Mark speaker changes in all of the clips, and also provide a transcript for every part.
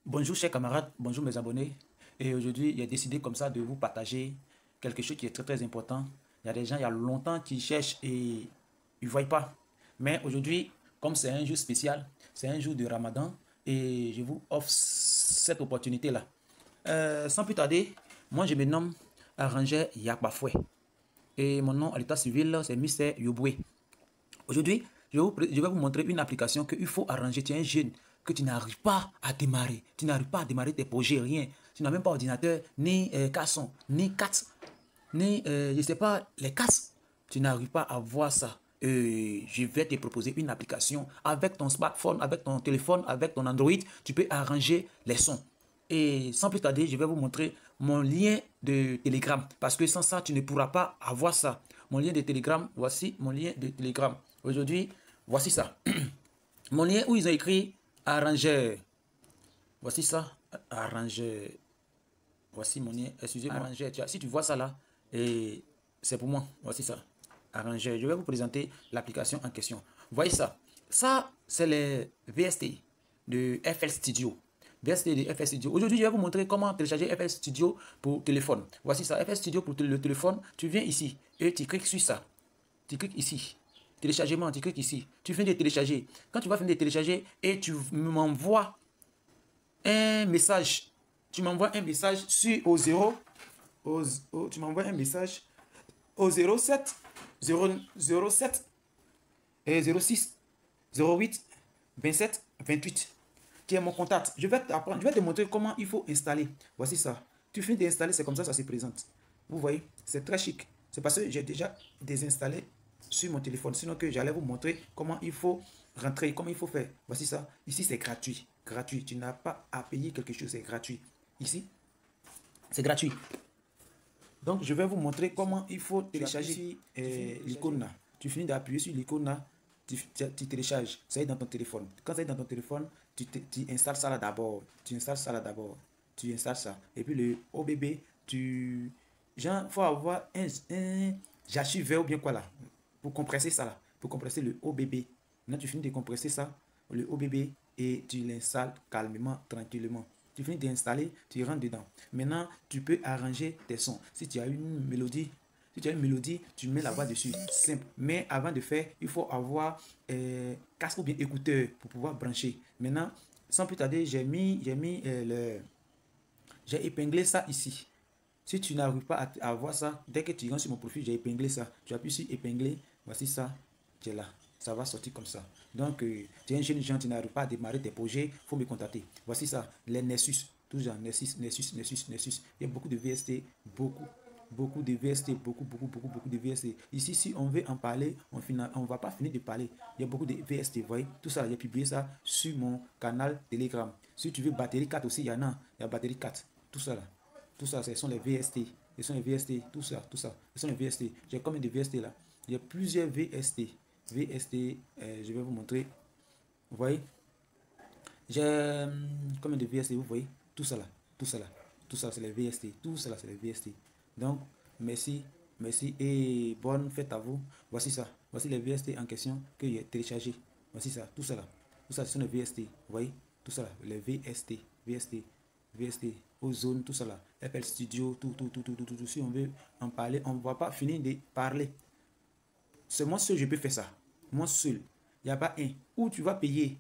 Speaker 1: Bonjour chers camarades, bonjour mes abonnés. Et aujourd'hui, j'ai décidé comme ça de vous partager quelque chose qui est très important. Il y a des gens, il y a longtemps qui cherchent et ils ne voient pas. Mais aujourd'hui, comme c'est un jour spécial, c'est un jour de Ramadan et je vous offre cette opportunité-là. Sans plus tarder, moi je me nomme Arranger Yakbafoué. Et mon nom à l'état civil, c'est Mister Yoboué. Aujourd'hui, je vais vous montrer une application qu'il faut arranger. Tu es un jeune que tu n'arrives pas à démarrer. Tu n'arrives pas à démarrer tes projets, rien. Tu n'as même pas ordinateur, ni casson, ni 4, ni, je ne sais pas, les casques. Tu n'arrives pas à voir ça. Je vais te proposer une application avec ton smartphone, avec ton téléphone, avec ton Android. Tu peux arranger les sons. Et sans plus tarder, je vais vous montrer mon lien de Telegram. Parce que sans ça, tu ne pourras pas avoir ça. Mon lien de Telegram, voici mon lien de Telegram. Aujourd'hui, voici ça. Mon lien où ils ont écrit arrangeur. Voici ça, arrangeur. Voici mon lien, excusez-moi, arrangeur. Si tu vois ça là, et c'est pour moi. Voici ça, arrangeur. Je vais vous présenter l'application en question. Voyez ça. Ça, c'est les VST de FL Studio. VST de FL Studio. Aujourd'hui, je vais vous montrer comment télécharger FL Studio pour téléphone. Voici ça, FL Studio pour le téléphone. Tu viens ici et tu cliques sur ça. Tu cliques ici. Téléchargement, tu cliques ici. Tu finis de télécharger. Quand tu vas finir de télécharger et tu m'envoies un message. Tu m'envoies un message sur au 0. Tu m'envoies un message au 07 007 et 06 08 27 28 qui est mon contact. Je vais t'apprendre, je vais te montrer comment il faut installer. Voici ça. Tu finis d'installer, c'est comme ça se présente. Vous voyez, c'est très chic. C'est parce que j'ai déjà désinstallé sur mon téléphone. Sinon que j'allais vous montrer comment il faut rentrer, comment il faut faire. Voici ça. Ici, c'est gratuit. Gratuit. Tu n'as pas à payer quelque chose, c'est gratuit. Ici, c'est gratuit. Donc, je vais vous montrer comment il faut télécharger l'icône là. Tu finis d'appuyer sur l'icône là, tu télécharges. Ça est dans ton téléphone. Quand ça est dans ton téléphone, tu installes ça là d'abord. Tu installes ça là d'abord. Tu installes ça. Et puis le OBB, genre, faut avoir un j'archive ou bien quoi là. Pour compresser ça là. Pour compresser le OBB. Maintenant, tu finis de compresser ça, le OBB, et tu l'installes calmement, tranquillement. Tu finis d'installer, tu rentres dedans. Maintenant, tu peux arranger tes sons. Si tu as une mélodie, tu mets la voix dessus. Simple. Mais avant de faire, il faut avoir casque ou bien écouteur pour pouvoir brancher. Maintenant, sans plus tarder, j'ai épinglé ça ici. Si tu n'arrives pas à voir ça, dès que tu rentres sur mon profil, j'ai épinglé ça. Tu appuies sur épingler, voici ça, tu es là. Ça va sortir comme ça. Donc, tu es un jeune gens, tu n'arrives pas à démarrer tes projets, il faut me contacter. Voici ça, les Nessus, toujours Nessus. Il y a beaucoup de VST, beaucoup de VST, beaucoup de VST. Ici, si on veut en parler, on ne va pas finir de parler. Il y a beaucoup de VST, vous voyez. Tout ça, j'ai publié ça sur mon canal Telegram. Si tu veux batterie 4 aussi, il y en a. Il y a batterie 4. Tout ça là. Tout ça, ce sont les VST. Ce sont les VST. Tout ça. Ce sont les VST. J'ai combien de VST là? Il y a plusieurs VST. VST, je vais vous montrer. Vous voyez? J'ai combien de VST, vous voyez? Tout ça là. Tout ça là. Tout ça, c'est les VST. Tout ça là, c'est les VST. Donc, merci. Merci et bonne fête à vous. Voici ça. Voici les VST en question que j'ai téléchargé. Voici ça. Tout ça là. Tout ça, ce sont les VST. Vous voyez? Tout ça là. Les VST. VST, Ozone, tout ça là, FL Studio, tout. Si on veut en parler, on ne va pas finir de parler. C'est moi seul, je peux faire ça. Moi seul. Il n'y a pas un. Où tu vas payer.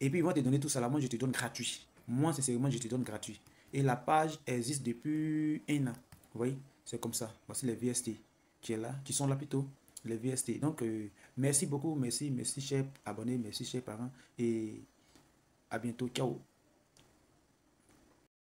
Speaker 1: Et puis ils vont te donner tout ça là. Moi, je te donne gratuit. Moi, sincèrement, je te donne gratuit. Et la page existe depuis 1 an. Vous voyez? C'est comme ça. Voici les VST qui est là, qui sont là plutôt. Les VST. Donc, merci beaucoup. Merci, chers abonnés. Merci, chers parents. Et à bientôt. Ciao.